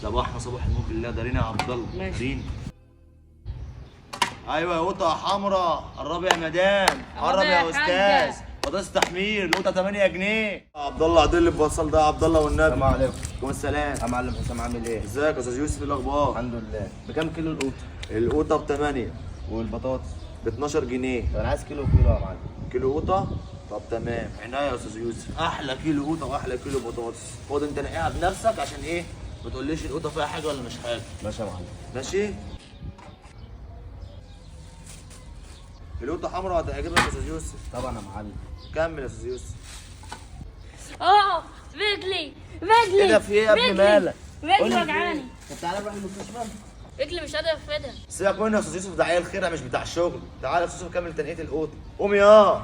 صباحنا صباح الملك لله. دارين يا عبد الله، دارين. ايوه يا قطه حمراء، قرب يا مدام، قرب يا استاذ. بطاطس تحمير القطه 8 جنيه. عبد الله عدل البصل ده يا عبد الله والنبي. السلام عليكم. وعليكم السلام. يا معلم حسام عامل ايه؟ ازيك يا استاذ يوسف؟ ايه الاخبار؟ الحمد لله. بكام كيلو القوطه؟ القطه ب 8 والبطاطس؟ ب 12 جنيه. طب انا عايز كيلو وكيلو يا معلم. كيلو قطه؟ طب تمام، عناية يا استاذ يوسف. احلى كيلو قطه واحلى كيلو بطاطس. خد انت نقيها بنفسك عشان ايه؟ ما تقوليش القطه فيها حاجه ولا مش حاجه. ماشي يا معلم. ماشي؟ القطه حمراء هتعجبك يا استاذ يوسف. طبعا يا معلم. كمل يا استاذ يوسف. رجلي ايه ده في ايه يا ابني مالك؟ رجلي وجعاني. طب تعالى نروح المستشفى. رجلي مش قادر افردها. سيبك منه يا استاذ يوسف، ده عيل خير مش بتاع الشغل. تعالى يا استاذ يوسف كمل تنقية القطه. قوم يا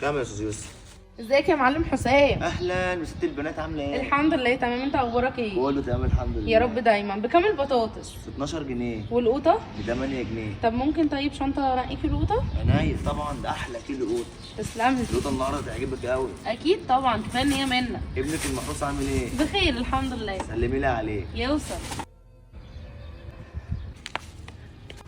كمل يا استاذ يوسف. ازيك يا معلم حسام؟ اهلا وست البنات، عامله ايه؟ الحمد لله تمام، انت اخبارك ايه؟ كله تمام الحمد لله. يا رب دايما. بكام البطاطس؟ ب 12 جنيه والقوطه؟ ب 8 جنيه. طب ممكن طيب شنطه انقي في القوطه؟ عناية طبعا، ده احلى كيلو قطه. تسلم لي. القطه النهارده تعجبك قوي. اكيد طبعا، كفايه ان هي منك. ابنك المحروس عامل ايه؟ بخير الحمد لله. سلمي لي عليه. يوصل.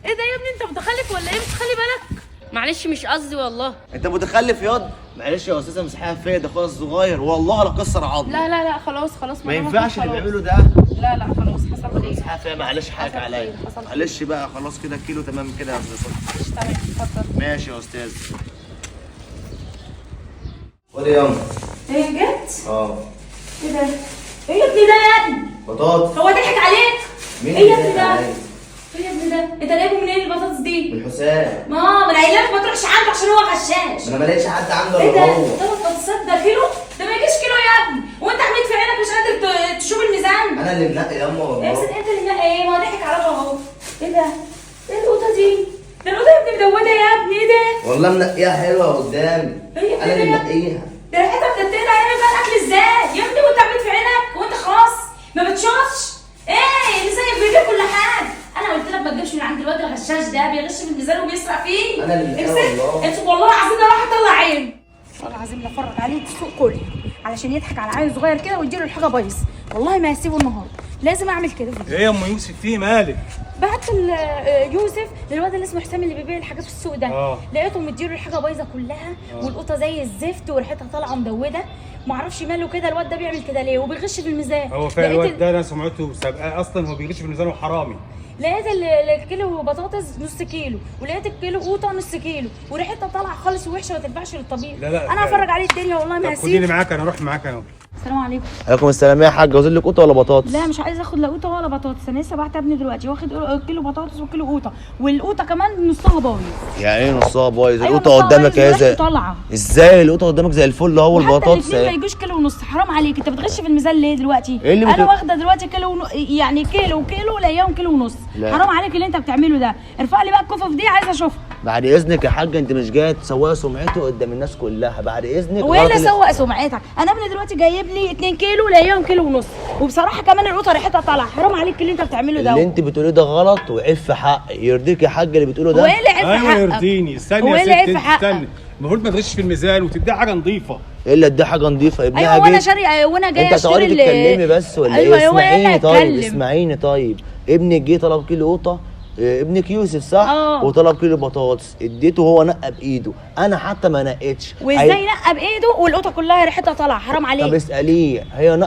ايه ده يا ابني، انت متخلف ولا ايه؟ مش تخلي بالك؟ معلش مش قصدي والله. انت متخلف ياض؟ معلش يا استاذه مسحها فيا، ده اخويا الصغير والله لا كسر عظمه. لا لا لا خلاص ما دام ينفعش اللي خلاص. بيعمله ده. لا لا خلاص، حصل خير. مسحها فيا معلش، حقك حصل عليا. خير، حصل خير. معلش بقى خلاص كده الكيلو تمام كده يا استاذ صبحي. مش تمام، اتفضل. ماشي يا استاذ. خد يا ياما. ايه جت؟ اه. ايه ده؟ ايه يا ابني ده يا ابني؟ بطاطس. هو ضحك عليك؟ مين ايه يا اللي ابني ضحك ده؟ عليا؟ ايه يا ابني ده؟ انت جايبه منين البطاطس دي؟ من حسام. ما انا قايله لك ما تروحش عنده عشان هو غشاش. انا ما لقيتش حد عنده ايه الا ده؟ هو. ده بطاطسات ده كيلو؟ ده ما يجيش كيلو يا ابني، وانت عميد في عينك مش قادر تشوف الميزان؟ انا اللي منقي ياما والله. امسك انت اللي منقي ايه؟ ما هو ضحك عليك اهو. ايه ده؟ ايه القطه دي؟ ده القطه يا ابني مدوده يا ابني، ايه ده؟ والله منقيها حلوه قدامي. ايه انا اللي ده؟ منقيها. ده ريحتها بتتقطع، هنعمل بقى الاكل ازاي؟ يا ابني وانت عميد في عينك وانت خلاص ما بتشوفش؟ ايه اللي زيك بيجيب كل حاجه؟ انا قلت لك ما تجيبش من عند الواد الغشاش ده، بيغش في الميزان وبيسرق فيه. أنا اللي منقيها والله. امسك والله العظيم ده راح اطلع عين. والله العظيم لا افرج عليه في السوق كله علشان يضحك على عيل صغير كده ويديله الحاجه بايظ. والله ما هسيبه النهارده، لازم اعمل كده. ايه يا ام يوسف في مالك؟ بعت يوسف للواد اللي اسمه حسام اللي بيبيع الحاجات في السوق ده. لقيته مديله الحاجه بايظه كلها والقطه زي الزفت وريحتها طالعه مدوده. معرفش ماله كده، الواد ده بيعمل كده ليه وبيغش في الميزان. هو فعلا الواد ده انا سمعته سابقاه اصلا، هو بيغش في الميزان وحرامي. لقيت الكيلو بطاطس نص كيلو ولقيت الكيلو قوطه نص كيلو وريحتها طالعه خالص ووحشه ما تنفعش للطبيب. لا انا هفرج عليه الدنيا والله ما طب خديني هسيبه. معاك، انا اروح معاك اهو. السلام عليكم. عليكم السلام يا حاج، عاوزين لك قطه ولا بطاطس؟ لا مش عايز اخد لا قوطه ولا بطاطس، انا لسه بعت ابني دلوقتي واخد كيلو بطاطس وكيلو قوطه، والقوطه كمان نصها بايظ. يعني ايه نصها بايظ؟ أيوة القطه نصها قدامك بايظ اهي زي وريحته طالعه. ازاي القطه قدامك زي الفل اهو وحتى والبطاطس الاثنين ما اهي. يجوش كيلو ونص، حرام عليك، انت بتغش في الميزان ليه دلوقتي؟ إيه اللي انا واخده دلوقتي يعني كيلو وكيلو لاقيهم كيلو ونص. لا. حرام عليك اللي انت بتعمله ده، ارفع لي بقى الكفف دي عايزه اشوفها. بعد اذنك يا حاج، انت مش جايه تسوقي سمعته قدام الناس كلها، بعد اذنك. هو ايه اللي سوق سمعتك؟ انا ابني دلوقتي جايب لي 2 كيلو لاقيهم كيلو ونص، وبصراحه كمان القطه ريحتها طالعه، حرام عليك اللي انت بتعمله ده. اللي انت بتقوليه ده غلط وعيب في حق. يرضيك يا حاج اللي بتقوله ده؟ هو ايه اللي عيب في ايوه حقك؟ يرضيني. استني هو يا ايه اللي عيب ست في حقك؟ استني. المفروض ما تغش في الميزان وتديها حاجه نظيفه. ايه اللي اديها حاجه نظيفه؟ ابنها ايوه وانا جه. شاري وانا جايه انت هتقعدي تتكلمي بس ولا أيوة ايه؟ هو ايه اللي اسمعيني طيب، هيتكلم؟ اسمعيني طيب. ابنك جه طلب كيلو قوطه، ابنك يوسف صح؟ وطلب كيلو بطاطس، اديته هو نقى بايده، انا حتى ما نقيتش. وازاي نقى بايده والقطه كلها ريحتها طالعه؟ حرام عليك. طب اساليه،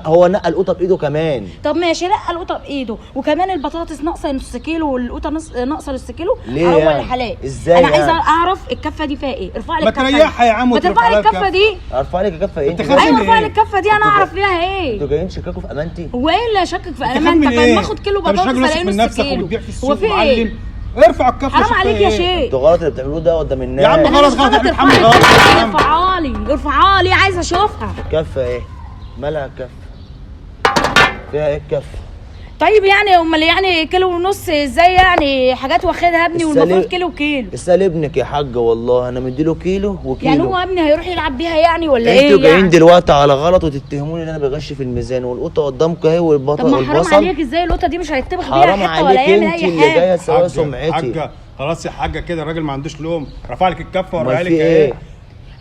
هو نقى القطه بايده كمان. طب ماشي، نقى القطه بايده وكمان البطاطس ناقصه نص كيلو والقطه ناقصه نص كيلو. ليه حرام يعني؟ ولا حلال؟ ازاي انا عايزه يعني؟ اعرف الكفه دي فيها ايه. ارفع لي ما الكفه تريحها يا عم ما ترفع لي الكفه دي. ارفع لك الكفه ايه؟ انت انتوا خايف ايوه من ارفع لي ايه؟ الكفه دي، انا اعرف فيها ايه. جايين تشككوا في امانتي؟ هو ايه اللي اشكك في انت امانتك؟ خايف من لما ايه؟ اخد كيلو انت مش بطاطس راجل واثق الاقي من نص نفسك كيلو. وبتبيع في هو السوق في معلم. ايه؟ ارفع الكفه. حرام شوف عليك فيها يا ايه. شيخ. انتوا غلط اللي بتعملوه ده قدام الناس. يا عم انا غلط مش غلط غلط، يا محمد ارفعها غلط. لي ارفعها لي ارفعها لي، عايزه اشوفها. الكفه ايه؟ مالها الكفه؟ فيها ايه الكفه؟ طيب يعني امال يعني كيلو ونص ازاي؟ يعني حاجات واخدها ابني والمفروض كيلو وكيلو. اسال ابنك يا حاج، والله انا مديله كيلو وكيلو. يعني هو ابني هيروح يلعب بيها يعني ولا ايه؟ انتوا جايين يعني دلوقتي على غلط وتتهموني ان انا بغش في الميزان، والقطه قدامكم اهي والبطل طب ما حرام والبصل. عليك، ازاي القطه دي مش هيتطبخ بيها حرام حته ولا عليك يعمل انت اي اللي جايه حاجه؟ تسوي سمعتي. حاجه خلاص يا حاجه كده، الراجل ما عندوش لوم. رفع لك الكفه امال وراها في لك ايه؟ ايه.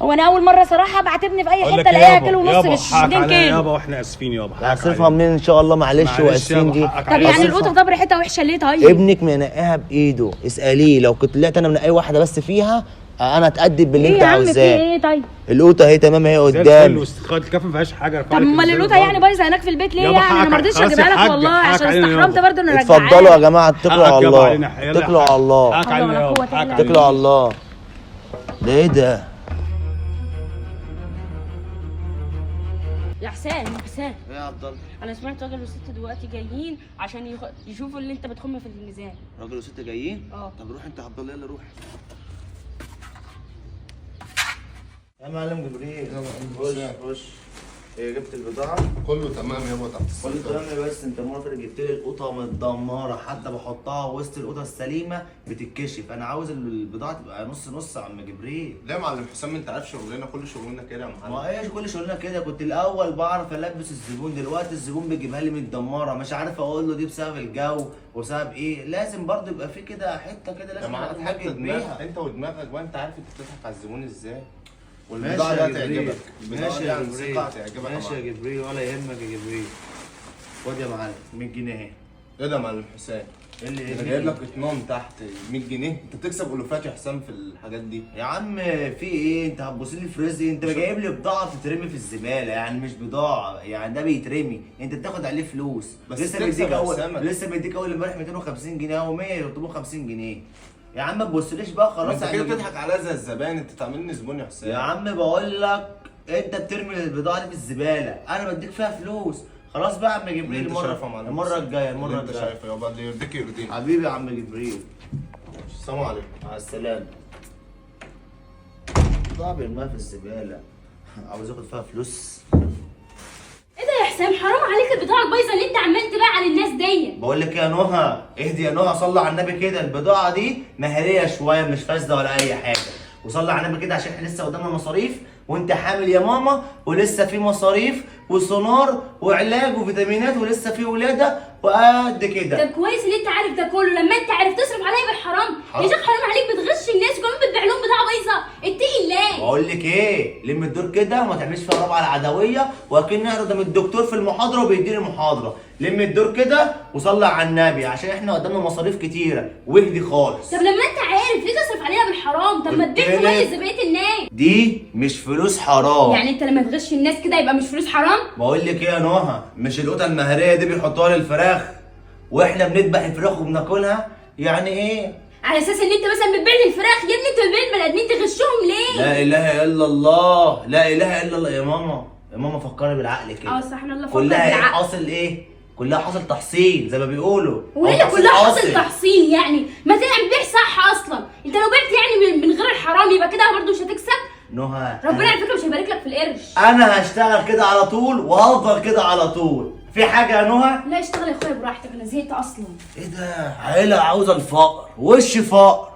هو انا اول مره صراحه بعاتبني في اي اقول لك حته إيه الاقيها يابا؟ كيلو ونص يابا مش حقك 2 علينا كيلو. يابا، واحنا اسفين يابا. حقك هصرفها علينا. منين ان شاء الله؟ معلش معلش واسفين يابا، دي. حقك طب علينا. يعني القطه طب ريحتها وحشه ليه طيب؟ ابنك منقاها بايده، اساليه. لو كنت طلعت انا من اي واحده بس فيها انا اتأدب باللي ايه انت يا عم في عاوزاه. ايه طيب؟ القطه اهي تمام اهي زي الفل، قدامي. واستخدام الكف ما فيهاش حاجه. طب امال القطه يعني بايظه هناك في البيت ليه؟ يابا يعني انا حقك- ما رضيتش خلاص يا اجيبها لك حاج، والله حقك عشان علينا استحرمت يابا. برضه ان ارجعها اتفضلوا يا جماعه، اتكلوا حقك على يابا الله، علينا، يلا اتكلوا حقك. على الله، حقك علينا ولا يابا، قوة حقك إلا علينا. اتكلوا على الله. ده ايه ده؟ يا حسام يا حسام، ايه يا عبد الله؟ انا سمعت راجل وست دلوقتي جايين عشان يشوفوا اللي انت بتخم في الميزان. راجل وست جايين؟ اه. طب روح انت يا عبد الله، يلا روح. يا معلم جبريل خش. ايه جبت البضاعة؟ كله تمام يابا تحت كل السيطرة. تمام، بس انت المرة اللي جبت لي القطة متدمرة، حتى بحطها وسط القطة السليمة بتتكشف. انا عاوز البضاعة تبقى نص نص يا عم جبريل. ليه يا معلم حسام؟ انت عارف شغلنا، كل شغلنا كده يا معلم. ما ايش كل شغلنا كده؟ كنت الاول بعرف البس الزبون، دلوقتي الزبون بيجيبها لي متدمرة، مش عارف اقول له دي بسبب الجو وبسبب ايه. لازم برضه يبقى في كده حتة كده يا لازم معلم اتحجج حتى دماغك بيها. انت ودماغك بقى، انت عارف انت بتضحك على الزبون ازاي. ماشي والبضاعة يا دي جبريل، هتعجبك. البضاعة ماشي دي يا عن جبريل، ثقة هتعجبك يا ماشي يا معلم. جبريل، ولا يهمك يا جبريل. خد يا معلم 100 جنيه اهي. ايه ده يا معلم حسام؟ ايه اللي انا جايب لك اطنان تحت 100 جنيه، انت بتكسب الوفات يا حسام في الحاجات دي. يا عم في ايه؟ انت هتبص لي في رزقي؟ انت جايب لي بضاعه بتترمي في الزباله، يعني مش بضاعه، يعني ده بيترمي انت بتاخد عليه فلوس. بس لسه تكسب مديك يا اول أسامة. لسه مديك اول امبارح 250 جنيه او 100 يطلبوا 50 جنيه. يا عم ما تبصليش بقى خلاص. انت كده بتضحك عليا زي الزبائن، انت تعملني زبون يا حسام. يا عم بقول لك انت بترمي البضاعه دي في الزباله، انا بديك فيها فلوس. خلاص بقى يا عم جبريل، انت شايفها يا معلم المره حسام. الجايه اللي المره انت الجايه. شايفه يابا، اللي يرضيك يرضيني. حبيبي يا عم جبريل، السلام عليكم. مع السلامه. بضاعه بيرميها في الزباله، عاوز اخد فيها فلوس. ايه ده يا حسام؟ حرام عليك، البضاعه البايظه اللي انت عمال تبيع على الناس دي. بقول لك يا نهى، اهدي يا نهى، صلي على النبي كده. البضاعه دي مهريه شويه، مش فاسده ولا اي حاجه. وصلي على النبي كده عشان احنا لسه قدامنا مصاريف، وانت حامل يا ماما، ولسه في مصاريف وسونار وعلاج وفيتامينات، ولسه في ولاده وقد كده. طب كويس ان انت عارف ده كله، لما انت عارف تصرف عليا بالحرام. حرام. يا شيخ حرام عليك، بتغش الناس وكمان بتبيع لهم بضاعه بايظه. اتقي الله. بقول لك ايه، لم الدور كده وما تعمليش فيها رابعه العدويه، واكني قدام الدكتور في المحاضره وبيديني محاضره. لم الدور كده وصلي على النبي عشان احنا قدامنا مصاريف كتيره، واهدي خالص. طب لما انت عارف ليه تصرف عليها بالحرام؟ طب ما قلت تبيع لك. كويس بقيه الناس. دي مش فلوس حرام. يعني انت لما تغش الناس كده يبقى مش فلوس حرام؟ بقول لك ايه يا نهى، مش القطه المهريه دي بيحطوها للفراخ واحنا بنذبح الفراخ وبناكلها؟ يعني ايه؟ على اساس ان انت مثلا بتبيع لي الفراخ. يا ابني انت بتبيع البني ادمين تغشهم ليه؟ لا اله الا الله، لا اله الا الله. يا ماما يا ماما فكري بالعقل كده. اه صح، انا الله فكر كلها ايه بالعقل. حاصل ايه؟ كلها حاصل تحصيل زي ما بيقولوا. وهي أو كلها حاصل حاصل. تحصيل يعني. ما تعمل بيع صح اصلا. انت لو بعت يعني من غير الحرام يبقى كده برضه مش هتكسب. نهى ربنا على فكره مش هيبارك لك في القرش. انا هشتغل كده على طول وهفضل كده على طول. في حاجه يا نهى؟ لا اشتغل يا اخويا براحتك، انا زهقت اصلا. ايه ده؟ عيله عاوزه الفقر، وش فقر.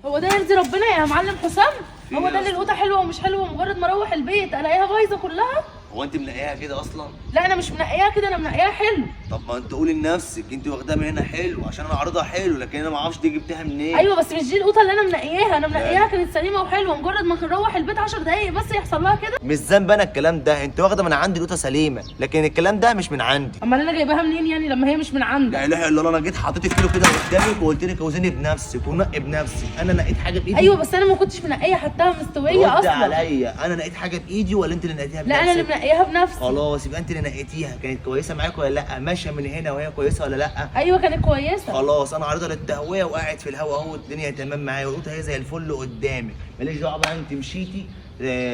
هو ده يرضي ربنا يا معلم حسام؟ هو ده اللي القطه حلوه ومش حلوه، مجرد ما اروح البيت الاقيها بايظه كلها؟ هو انت منقيها كده اصلا؟ لا انا مش منقياها كده، انا منقياها حلو. طب ما انت قولي لنفسك انت واخداها من هنا حلو عشان انا عارضها حلو، لكن انا ما اعرفش دي جبتها منين. ايوه بس مش دي القطه اللي انا منقياها، انا منقياها كانت سليمه وحلوه، مجرد ما نروح البيت 10 دقايق بس يحصل لها كده. مش ذنب انا الكلام ده، انت واخده من عندي القطه سليمه، لكن الكلام ده مش من عندي. امال انا جايباها منين يعني لما هي مش من عندك؟ لا اله الا الله، انا جيت حطيت الكيلو كده قدامك وقلت لك اوزني بنفسك ونقي بنفسك. انا نقيت حاجه بايدي؟ ايوه بس انا ما كنتش منقيه حتى مستويه رد اصلا. عليا، انا نقيت حاجه بايدي ولا انت اللي نقيتيها بنفسك؟ لا انا اللي منقياها بنفسي. خلاص يبقى انت اللي نقيتيها. كانت كويسه معاك ولا لا؟ ماشيه من هنا وهي كويسه ولا لا؟ ايوه كانت كويسه. خلاص انا عارضها للتهويه وقاعد في الهوا اهو، الدنيا تمام معايا والقطه هي زي الفل قدامي. ماليش دعوه بقى، انت مشيتي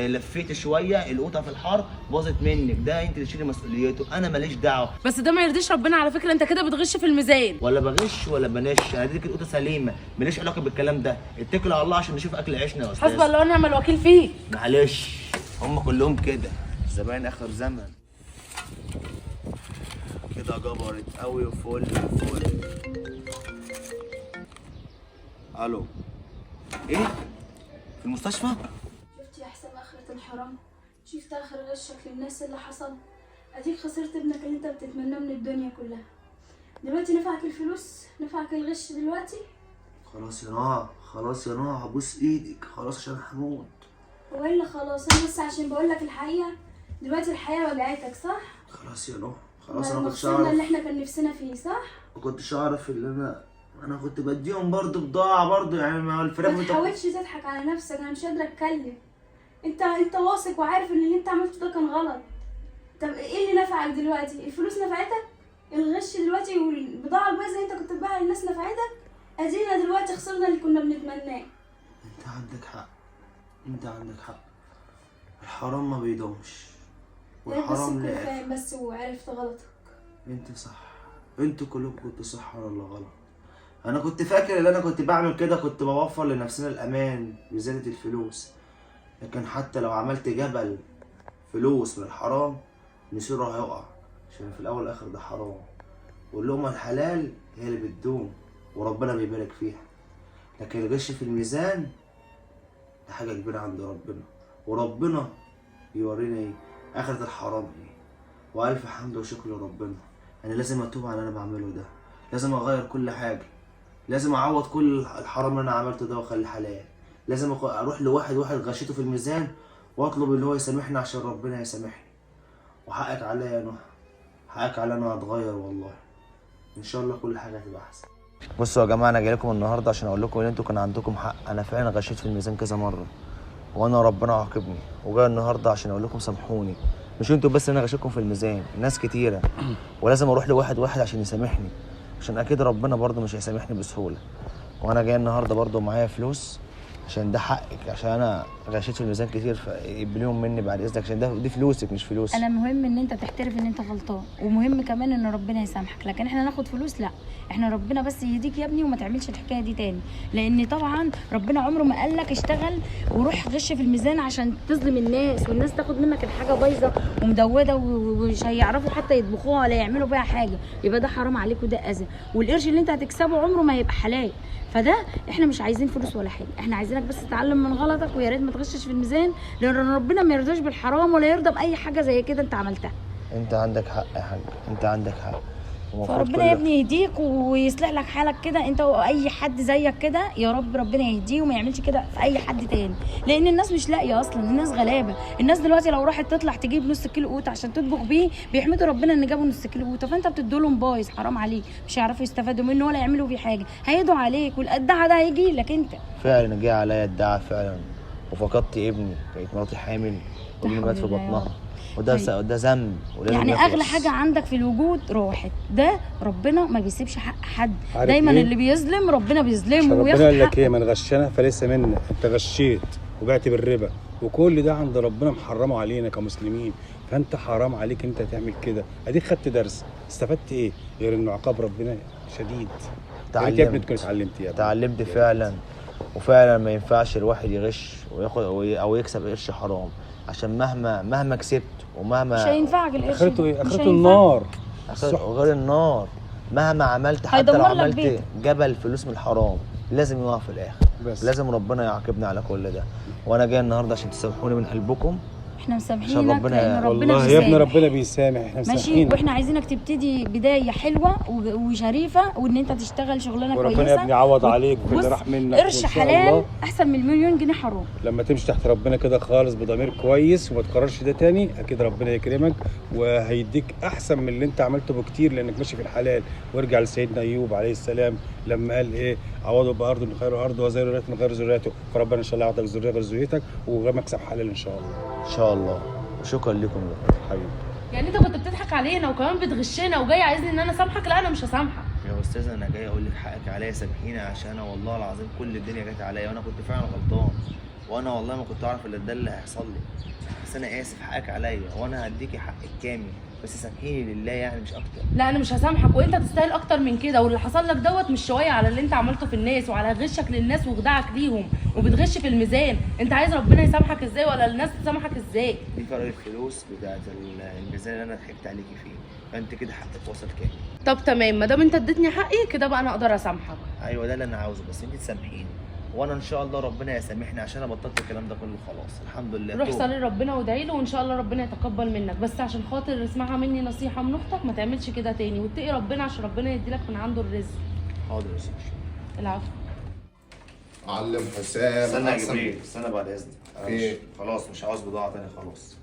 لفيت شويه القطه في الحر باظت منك، ده انت اللي تشيلي مسؤوليته، انا ماليش دعوه. بس ده ما يرضيش ربنا على فكره، انت كده بتغش في الميزان. ولا بغش ولا بنش، انا اديك القطه سليمه، ماليش علاقه بالكلام ده. اتكل على الله عشان نشوف اكل عيشنا يا استاذ. حسبي الله ونعم الوكيل فيك. معلش هم كلهم كده، زمان اخر زمن كده جبرت قوي وفل فل. الو، ايه؟ في المستشفى؟ شفت يا حسام آخرة الحرام؟ شفت آخر غشك للناس اللي حصل؟ أديك خسرت ابنك اللي أنت بتتمناه من الدنيا كلها. دلوقتي نفعك الفلوس؟ نفعك الغش دلوقتي؟ خلاص يا نوع، خلاص يا نوع، هبوس ايدك خلاص عشان هموت. هو ايه اللي خلاص؟ انا بس عشان بقول لك الحقيقه. دلوقتي الحقيقه وجعتك صح؟ خلاص يا نور، خلاص بعد انا ما كنتش خسرنا اعرف، اللي احنا كان نفسنا فيه صح؟ ما كنتش اعرف اللي انا كنت بديهم برضه بضاعه برضه، يعني ما الفراخ ما تحاولش تضحك على نفسك، انا مش قادره اتكلم. انت واثق وعارف ان اللي انت عملته ده كان غلط. طب ايه اللي نفعك دلوقتي؟ الفلوس نفعتك؟ الغش دلوقتي والبضاعه البايظه اللي انت كنت بتبيعها للناس نفعتك؟ ادينا دلوقتي خسرنا اللي كنا بنتمناه. انت عندك حق، انت عندك حق، الحرام ما بيدومش يا بس والحرام تكون لا. فاهم بس وعرفت غلطك. انت صح، انتوا كلكم كنتوا صح ولا غلط؟ انا كنت فاكر ان انا كنت بعمل كده كنت بوفر لنفسنا الامان بزيادة الفلوس، لكن حتى لو عملت جبل فلوس من الحرام مصيره هيقع، عشان في الاول والاخر ده حرام، واللقمة الحلال هي اللي بتدوم وربنا بيبارك فيها، لكن الغش في الميزان ده حاجة كبيرة عند ربنا، وربنا يورينا ايه اخرة الحرام ايه. والف حمد وشكر لربنا. انا لازم اتوب على اللي انا بعمله ده، لازم اغير كل حاجه، لازم اعوض كل الحرام اللي انا عملته ده واخليه حلال، لازم اروح لواحد غشيته في الميزان واطلب ان هو يسامحني عشان ربنا يسامحني. وحقك عليا يا نهى، حقك عليا، انا هتغير والله، ان شاء الله كل حاجه هتبقى احسن. بصوا يا جماعه، انا جاي لكم النهارده عشان اقول لكم ان انتوا كان عندكم حق، انا فعلا غشيت في الميزان كذا مره وانا ربنا عاقبني، وجاي النهارده عشان اقول لكم سامحوني. مش انتوا بس انا غشيتكم في الميزان، ناس كتيره، ولازم اروح لواحد عشان يسامحني، عشان اكيد ربنا برضه مش هيسامحني بسهوله. وانا جاي النهارده برضه معايا فلوس عشان ده حقك، عشان انا غشيت في الميزان كتير، فقبليهم مني بعد اذنك، عشان دي فلوسك مش فلوسي. انا مهم ان انت تحترف ان انت غلطان، ومهم كمان ان ربنا يسامحك، لكن احنا ناخد فلوس لا، احنا ربنا بس يهديك يا ابني وما تعملش الحكايه دي تاني، لان طبعا ربنا عمره ما قال لك اشتغل وروح غش في الميزان عشان تظلم الناس والناس تاخد منك الحاجه بايظه ومدوده ومش هيعرفوا حتى يطبخوها ولا يعملوا بيها حاجه، يبقى ده حرام عليك وده اذى، والقرش اللي انت هتكسبه عمره ما هيبقى حلال. فده احنا مش عايزين فلوس ولا حاجه، احنا عايزينك بس تتعلم من غلطك، ويا ريت ما تغشش في الميزان، لان ربنا ما يرضاش بالحرام ولا يرضى باي حاجه زي كده انت عملتها. انت عندك حق يا حاج، انت عندك حق، فربنا يا ابني يهديك ويصلح لك حالك كده انت واي حد زيك كده، يا رب ربنا يهديه وما يعملش كده في اي حد تاني، لان الناس مش لاقيه اصلا، الناس غلابه، الناس دلوقتي لو راحت تطلع تجيب نص كيلو قوت عشان تطبخ بيه بيحمدوا ربنا ان جابوا نص كيلو قوت، فانت بتدولهم بايظ، حرام عليك، مش هيعرفوا يستفادوا منه ولا يعملوا بيه حاجه، هيدعوا عليك والقدعه ده هيجي لك انت. فعلا جه عليا الدعاء فعلا، وفقدت ابني، كانت مراتي حامل وابني مات في بطنها، وده ذنب يعني اغلى حاجه عندك في الوجود راحت، ده ربنا ما بيسيبش حق حد، عارف دايما ليه؟ اللي بيظلم ربنا بيظلمه ربنا قال لك حقه. ايه؟ من غشنا فليس منا، انت غشيت وبعت بالربا وكل ده عند ربنا محرمه علينا كمسلمين، فانت حرام عليك انت تعمل كده، اديك خدت درس، استفدت ايه غير انه عقاب ربنا شديد. تعلمت يا ابني تكون اتعلمت يا ابني، اتعلمت فعلا، وفعلا ما ينفعش الواحد يغش وياخد او يكسب قرش حرام، عشان مهما كسبت ومهما مش هينفعك القرش، اخرته ايه؟ مش اخرته هينفعك. النار. غير النار، مهما عملت حتى هيدمر لو لك عملت بيتك. جبل فلوس من الحرام لازم يقع في الاخر، بس. لازم ربنا يعاقبنا على كل ده. وانا جاي النهارده عشان تسامحوني من قلبكم، احنا عشان مسامحينك ربنا- لان ربنا والله يا ابني بيسامح. ربنا بيسامح، احنا ماشي، مسامحين. واحنا عايزينك تبتدي بدايه حلوه وشريفه، وان انت تشتغل شغلانه وربنا كويسه يا ابني يعوض عليك في اللي بص، راح منك، قرش وإن شاء حلال الله احسن من مليون جنيه حرام. لما تمشي تحت ربنا كده خالص بضمير كويس وما تكررش ده تاني، اكيد ربنا يكرمك وهيديك احسن من اللي انت عملته بكتير، لانك ماشي في الحلال. وارجع لسيدنا ايوب عليه السلام لما قال ايه؟ عوضوا بارض من خير ارض وذرية من غير ذريته، فربنا ان شاء الله يعطيك ذريه غير ذريتك ومكسب حلال ان شاء الله. ان شاء الله. شكرا لكم حبيبي. يعني انت كنت بتضحك علينا وكمان بتغشنا وجاي عايزني ان انا اسامحك؟ لا انا مش هسامحك. يا استاذ، انا جاي اقول لك حقك عليا، سامحيني، عشان انا والله العظيم كل الدنيا جت عليا وانا كنت فعلا غلطان، وانا والله ما كنت اعرف الا ده اللي هيحصل لي، بس انا اسف، حقك عليا وانا هديكي حقك كامل، بس سامحيني لله يعني مش اكتر. لا انا مش هسامحك، وانت تستاهل اكتر من كده، واللي حصل لك دوت مش شويه على اللي انت عملته في الناس وعلى غشك للناس وخداعك ليهم وبتغش في الميزان. انت عايز ربنا يسامحك ازاي ولا الناس تسامحك ازاي؟ دي فرق الفلوس بتاعت الميزان اللي انا ضحكت عليكي فيه، فانت كده حقك وصل كامل. طب تمام، ما دام انت اديتني حقي كده بقى انا اقدر اسامحك. ايوه ده اللي انا عاوزه، بس انت تسامحيني وانا ان شاء الله ربنا يسامحني، عشان انا بطلت الكلام ده كله خلاص الحمد لله. روح توب. صلي ربنا وادعي له وان شاء الله ربنا يتقبل منك، بس عشان خاطر اسمعها مني نصيحه من اختك، ما تعملش كده تاني واتقي ربنا عشان ربنا يديلك من عنده الرزق. حاضر يا استاذ. العفو. معلم حسام استنى يا أحسن. جبريل، استنى بعد اذنك. أنا إيه؟ خلاص مش عاوز بضاعه تاني خلاص.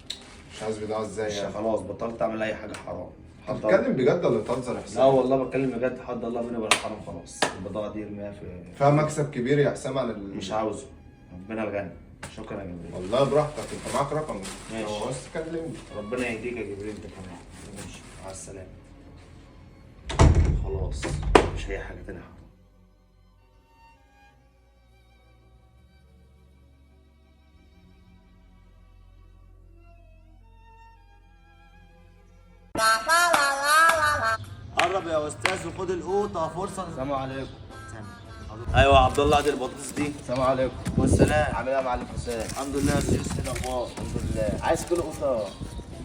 مش عايز بضاعه ازاي مش يعني؟ خلاص بطلت اعمل اي حاجه حرام. بتتكلم بجد ولا بتهزر يا لا حسام؟ والله بتكلم بجد، حد الله بيني وبين الحرام خلاص. البضاعه دي ارميها في. فيها مكسب كبير يا حسام على مش عاوزه. ربنا الغني. شكرا يا جبريل. والله براحتك، انت معاك رقم. ماشي. لو عاوز تكلمني. ربنا يهديك يا جبريل انت كمان. ماشي مع السلامه. خلاص مش هي حاجه تانية حرام. قرب يا استاذ وخد القوطه فرصه. السلام عليكم. ايوه يا عبد الله دي البطاطس دي. السلام عليكم. والسلام. عامل ايه يا معلم حسام؟ الحمد لله يا استاذ يوسف، ايه الاخبار؟ الحمد لله. عايز كيلو قطه.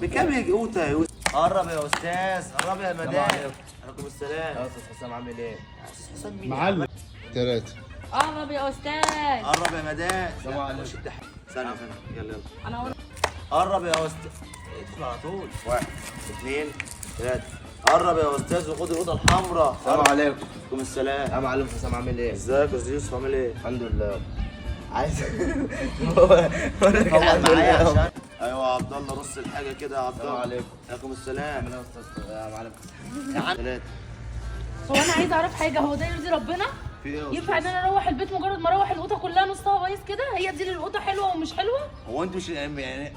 بكام يجي قوطه يا يوسف؟ قرب يا استاذ، قرب يا مدام. عليكم. عليكم السلام. يا استاذ حسام عامل ايه؟ استاذ حسام مين؟ معلم. 3. قرب يا استاذ. قرب يا مدام. السلام عليكم. ثانية يلا يلا. انا قرب يا استاذ. ادخل على طول. 1 2 3. قرب يا استاذ وخد القوطه الحمراء. السلام عليكم. عليكم السلام. يا معلم حسام عامل ايه؟ ازيك يا استاذ يوسف عامل ايه؟ الحمد لله. عايز طبعا معايا عشان ايوه يا عبد الله رص الحاجه كده يا عبد الله. السلام عليكم. عليكم السلام. عامل ايه يا استاذ يا معلم حسام؟ يا عم 3. هو انا عايزه اعرف حاجه، هو ده يرضي ربنا؟ في ايه يا ينفع ان أستاذ؟ انا اروح البيت مجرد ما اروح القوطه كلها نصها بايظ كده؟ هي دي القوطه حلوه ومش حلوه؟ هو انت مش يعني